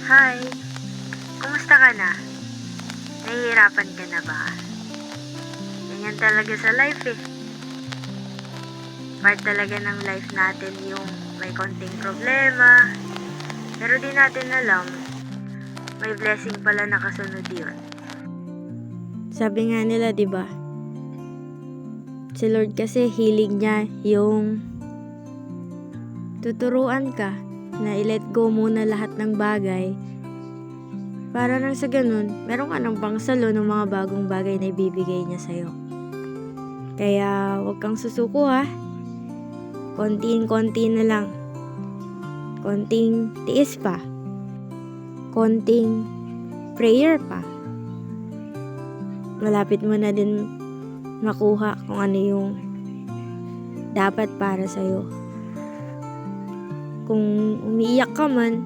Hi, kumusta ka na? Nahihirapan ka na ba? Ganyan talaga sa life eh. Part talaga ng life natin yung may konting problema. Pero di natin alam, may blessing pala nakasunod yun. Sabi nga nila, 'di ba? Si Lord kasi hilig niya yung tuturuan ka na i-let go muna lahat ng bagay para nang sa ganun, meron ka ng pangsalo ng mga bagong bagay na ibibigay niya sa'yo. Kaya huwag kang susuko ha. Konting-konti na lang. Konting tiis pa. Konting prayer pa. Malapit mo na din makuha kung ano yung dapat para sa'yo. Kung umiiyak ka man,